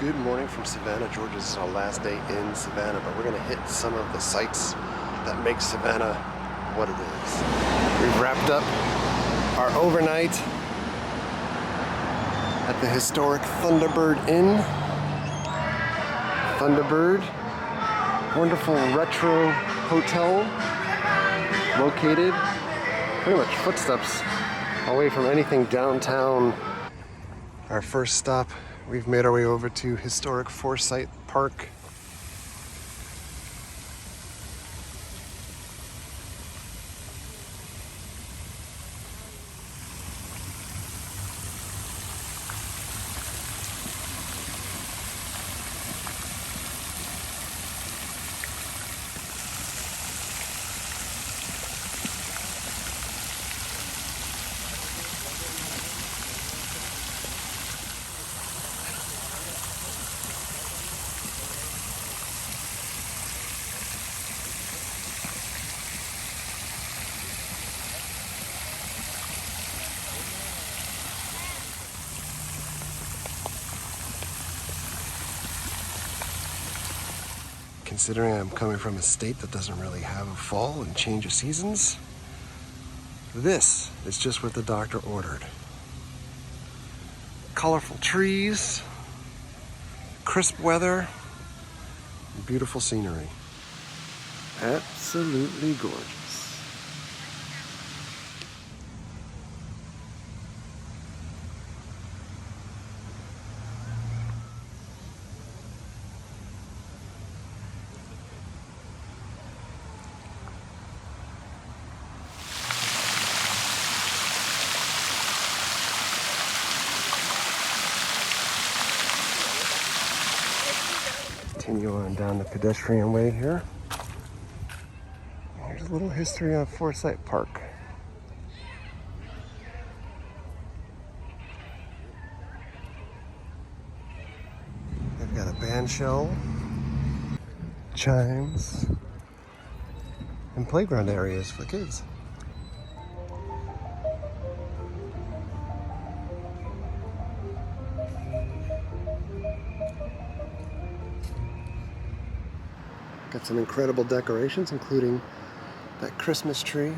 Good morning from Savannah, Georgia. This is our last day in Savannah, but we're going to hit some of the sites that make Savannah what it is. We've wrapped up our overnight at the historic Thunderbird Inn. Thunderbird, wonderful retro hotel located pretty much footsteps away from anything downtown. Our first stop, we've made our way over to historic Forsyth Park. Considering I'm coming from a state that doesn't really have a fall and change of seasons, this is just what the doctor ordered. Colorful trees, crisp weather, beautiful scenery. Absolutely gorgeous. Continue on down the pedestrian way here. Here's a little history on Forsyth Park. They've got a band shell, chimes, and playground areas for kids. Got some incredible decorations, including that Christmas tree.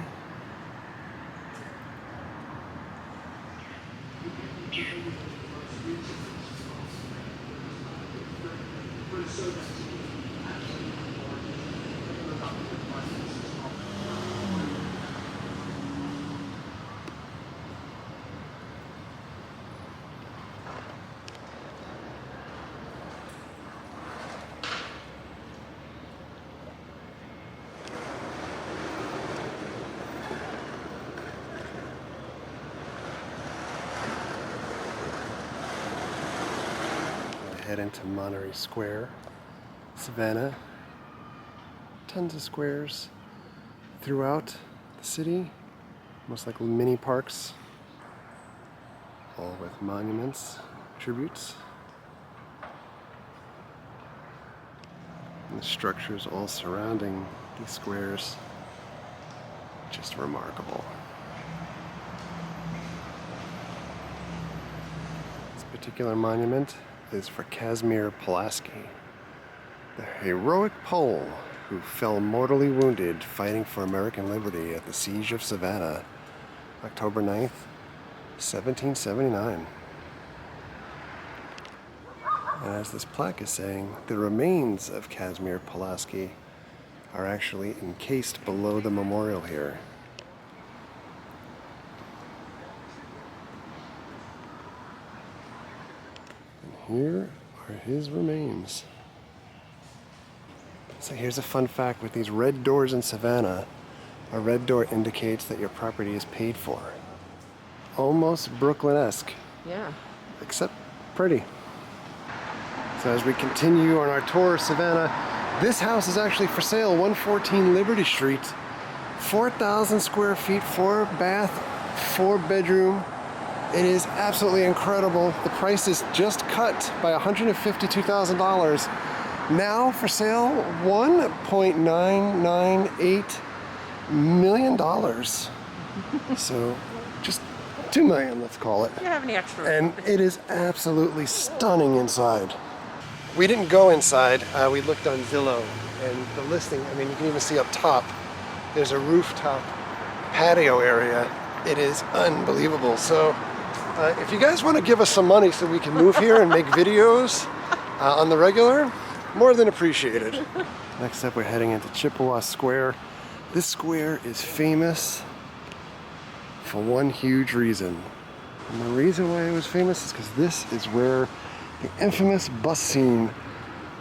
Head into Monterey Square, Savannah. Tons of squares throughout the city, most like mini parks, all with monuments, tributes. And the structures all surrounding these squares, just remarkable. This particular monument is for Casimir Pulaski, the heroic Pole who fell mortally wounded fighting for American liberty at the Siege of Savannah, October 9th, 1779. And as this plaque is saying, the remains of Casimir Pulaski are actually encased below the memorial here. Here are his remains. So here's a fun fact with these red doors in Savannah. A red door indicates that your property is paid for. Almost Brooklyn-esque. Yeah. Except pretty. So as we continue on our tour of Savannah, this house is actually for sale, 114 Liberty Street. 4,000 square feet, 4 bath, 4 bedroom. It is absolutely incredible. The price is just cut by $152,000. Now for sale, $1.998 million. So just $2 million, let's call it. Do you have any extra? And it is absolutely stunning inside. We didn't go inside. We looked on Zillow, and the listing, I mean, you can even see up top, there's a rooftop patio area. It is unbelievable. So if you guys want to give us some money so we can move here and make videos on the regular, more than appreciated. Next up, we're heading into Chippewa Square. This square is famous for one huge reason. And the reason why it was famous is because this is where the infamous bus scene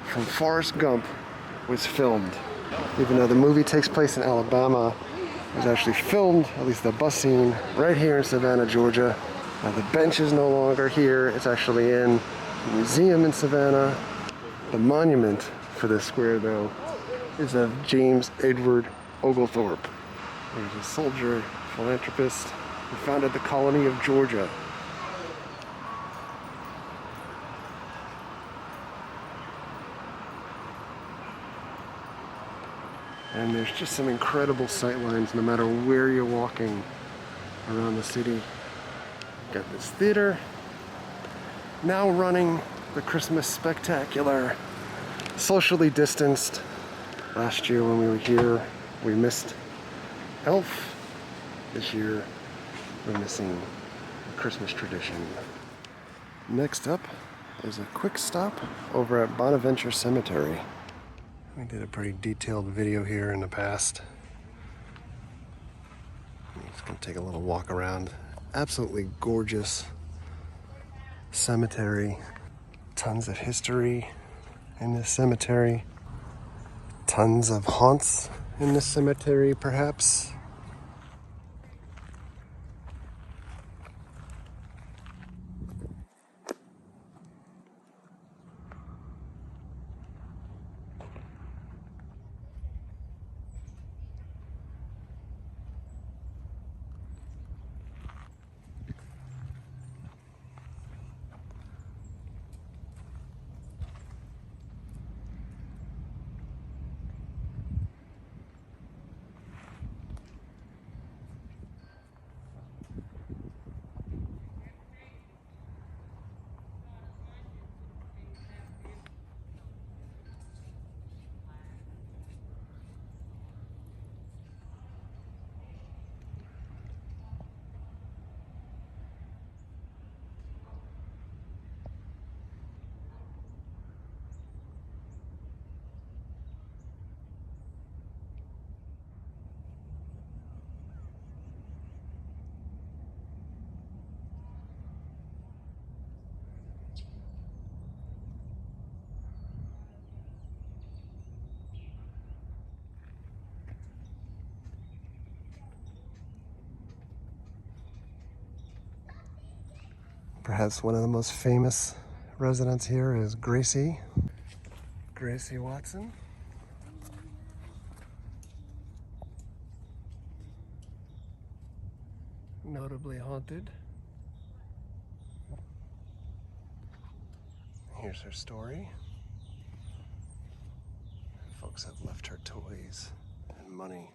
from Forrest Gump was filmed. Even though the movie takes place in Alabama, it was actually filmed, at least the bus scene, right here in Savannah, Georgia. Now the bench is no longer here. It's actually in a museum in Savannah. The monument for this square, though, is of James Edward Oglethorpe. He was a soldier, philanthropist, who founded the colony of Georgia. And there's just some incredible sight lines no matter where you're walking around the city. Got this theater now running the Christmas Spectacular, socially distanced. Last year when we were here, we missed Elf. This year, we're missing the Christmas tradition. Next up is a quick stop over at Bonaventure Cemetery. We did a pretty detailed video here in the past. I'm just gonna take a little walk around. Absolutely gorgeous cemetery. Tons of history in this cemetery. Tons of haunts in this cemetery, perhaps. Perhaps one of the most famous residents here is Gracie Watson. Notably haunted. Here's her story. Folks have left her toys and money.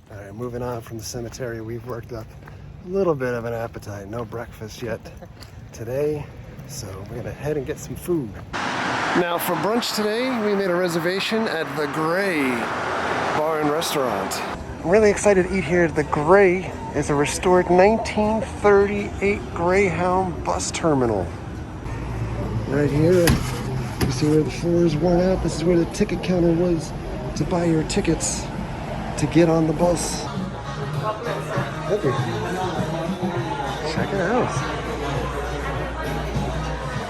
All right, moving on from the cemetery, we've worked up a little bit of an appetite. No breakfast yet today, so we're gonna head and get some food. Now for brunch today, we made a reservation at the Gray Bar and Restaurant. I'm really excited to eat here. The Gray is a restored 1938 Greyhound bus terminal. Right here, you see where the floor is worn out. This is where the ticket counter was to buy your tickets to get on the bus. Okay. Check it out.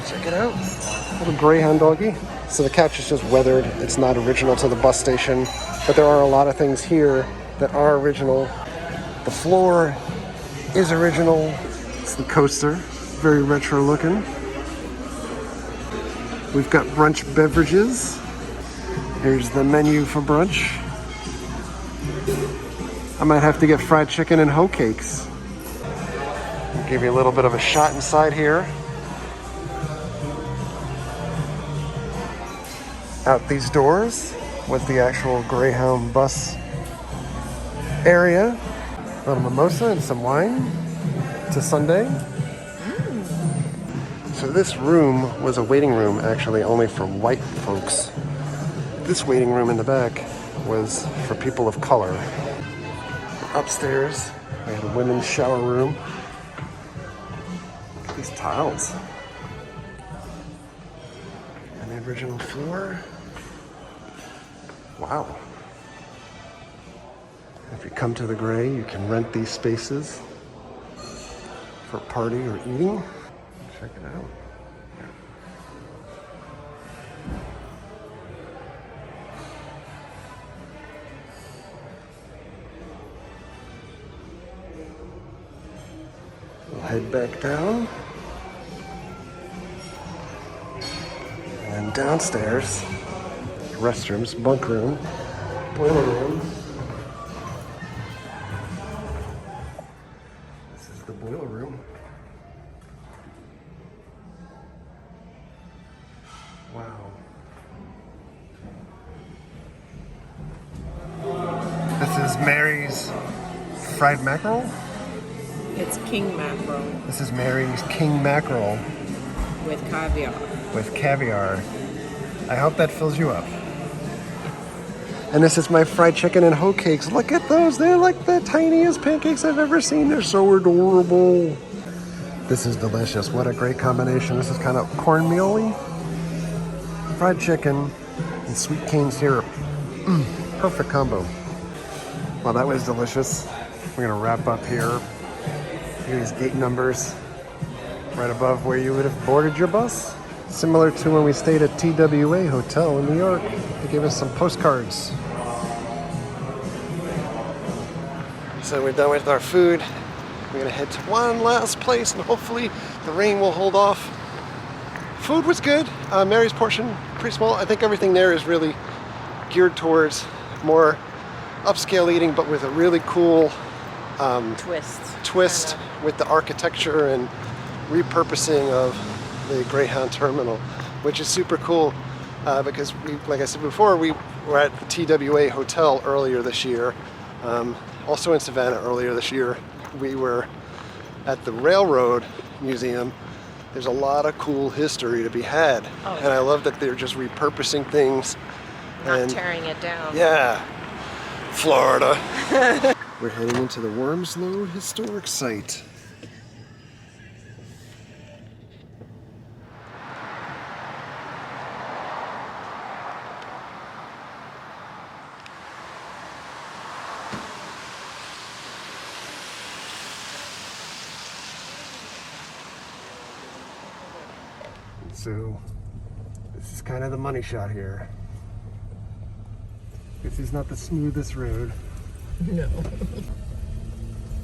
Check it out. Little Greyhound doggy. So the couch is just weathered. It's not original to the bus station, but there are a lot of things here that are original. The floor is original. It's the coaster, very retro looking. We've got brunch beverages. Here's the menu for brunch. I might have to get fried chicken and hoe cakes. I'll give you a little bit of a shot inside here. Out these doors was the actual Greyhound bus area. A little mimosa and some wine. It's a Sunday. So this room was a waiting room actually only for white folks. This waiting room in the back was for people of color. Upstairs, we had a women's shower room. Look at these tiles. And the original floor. Wow. If you come to the Gray, you can rent these spaces for a party or eating. Check it out. We'll head back down. And downstairs, restrooms, bunk room, boiler room. This is the boiler room. Wow. This is Mary's fried mackerel. It's king mackerel. This is Mary's king mackerel. With caviar. With caviar. I hope that fills you up. And this is my fried chicken and hoe cakes. Look at those. They're like the tiniest pancakes I've ever seen. They're so adorable. This is delicious. What a great combination. This is kind of cornmeal-y. Fried chicken and sweet cane syrup. Perfect combo. Well, that was delicious. We're gonna wrap up here. Here are these gate numbers right above where you would have boarded your bus. Similar to when we stayed at TWA Hotel in New York. They gave us some postcards. So we're done with our food. We're gonna head to one last place and hopefully the rain will hold off. Food was good. Mary's portion, pretty small. I think everything there is really geared towards more upscale eating, but with a really cool twist with the architecture and repurposing of the Greyhound terminal, which is super cool because like I said before, we were at the TWA Hotel earlier this year. Also in Savannah earlier this year, we were at the Railroad Museum. There's a lot of cool history to be had. Oh, yeah. And I love that they're just repurposing things. Not tearing it down. Yeah. Florida. We're heading into the Wormsloe Historic Site. So, this is kind of the money shot here. This is not the smoothest road. No.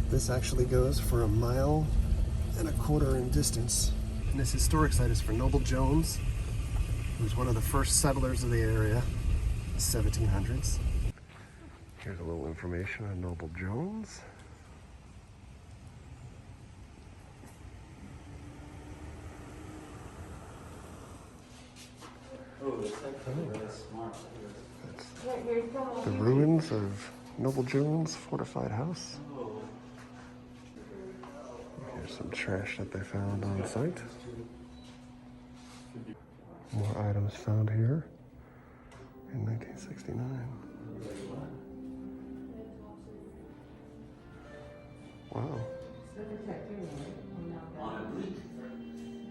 This actually goes for 1.25 miles in distance. And this historic site is for Noble Jones, who was one of the first settlers of the area, the 1700s. Here's a little information on Noble Jones. That's the ruins of Noble Jones fortified house. Here's some trash that they found on site. More items found here in 1969. Wow.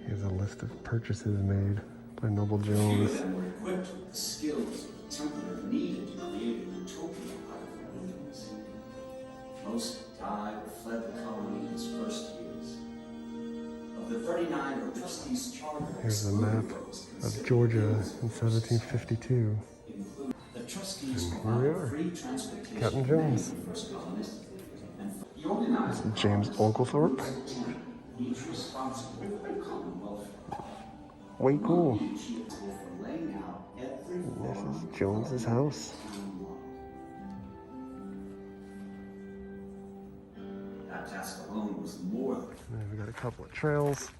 Here's a list of purchases made by Noble Jones. Equipped with the skills of a Templar needed to create a utopia out of the wilderness. Most died or fled the colony in its first years. Of the 39 who trustees chartered, here's a map of Georgia in 1752. The trustees and here we are, free transportation Captain Jones. He organized James Oglethorpe. each responsible for the common welfare. Way cool. For laying out every And this is Jones's house. That task alone was more than And we got a couple of trails.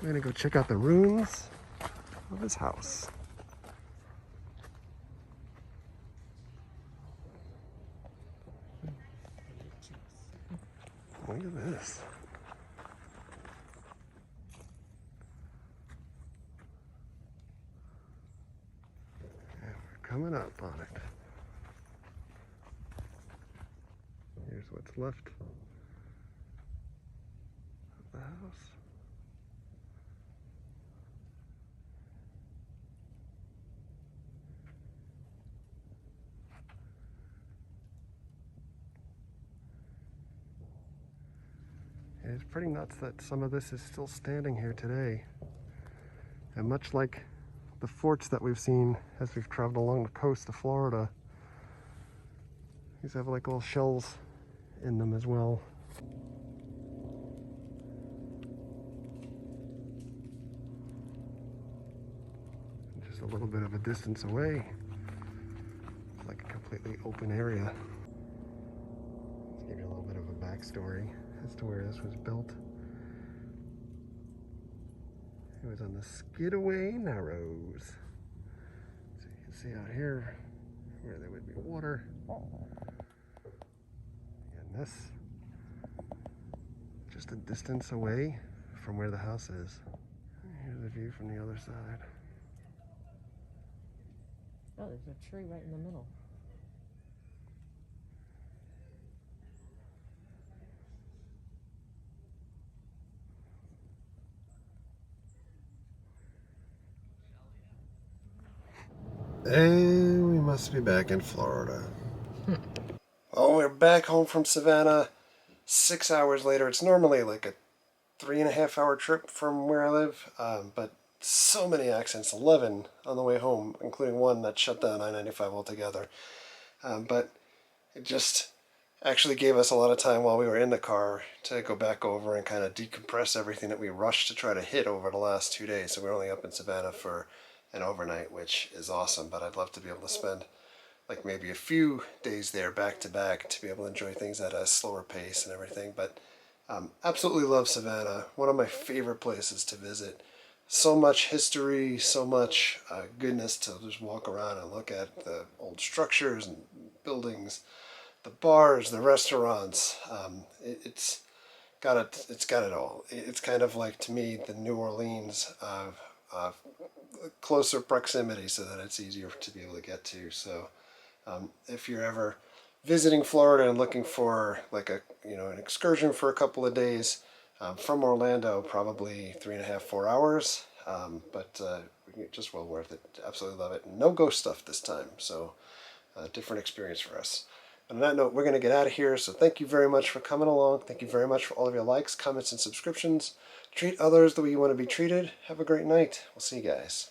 We're gonna go check out the ruins of his house. Look at this. And we're coming up on it. Here's what's left of the house. It's pretty nuts that some of this is still standing here today. And much like the forts that we've seen as we've traveled along the coast of Florida, these have like little shells in them as well. And just a little bit of a distance away, it's like a completely open area. Let's give you a little bit of a backstory as to where this was built. It was on the Skidaway Narrows. So you can see out here where there would be water. And this, just a distance away from where the house is. Here's the view from the other side. Oh, there's a tree right in the middle. And we must be back in Florida. Oh, we're back home from Savannah. 6 hours later. It's normally like a 3.5 hour trip from where I live, but so many accidents, 11 on the way home, including one that shut down I-95 altogether. But it just actually gave us a lot of time while we were in the car to go back over and kind of decompress everything that we rushed to try to hit over the last 2 days. So we're only up in Savannah for an overnight, which is awesome, but I'd love to be able to spend like maybe a few days there back to back to be able to enjoy things at a slower pace and everything. But absolutely love Savannah. One of my favorite places to visit. So much history, so much goodness to just walk around and look at the old structures and buildings, the bars, the restaurants. It's got it all. It's kind of like, to me, the New Orleans of closer proximity, so that it's easier to be able to get to. So if you're ever visiting Florida and looking for like an excursion for a couple of days, from Orlando, probably 3.5, 4 hours, but just well worth it. Absolutely love it. No ghost stuff this time, so different experience for us. On that note, we're going to get out of here, so thank you very much for coming along. Thank you very much for all of your likes, comments, and subscriptions. Treat others the way you want to be treated. Have a great night. We'll see you guys.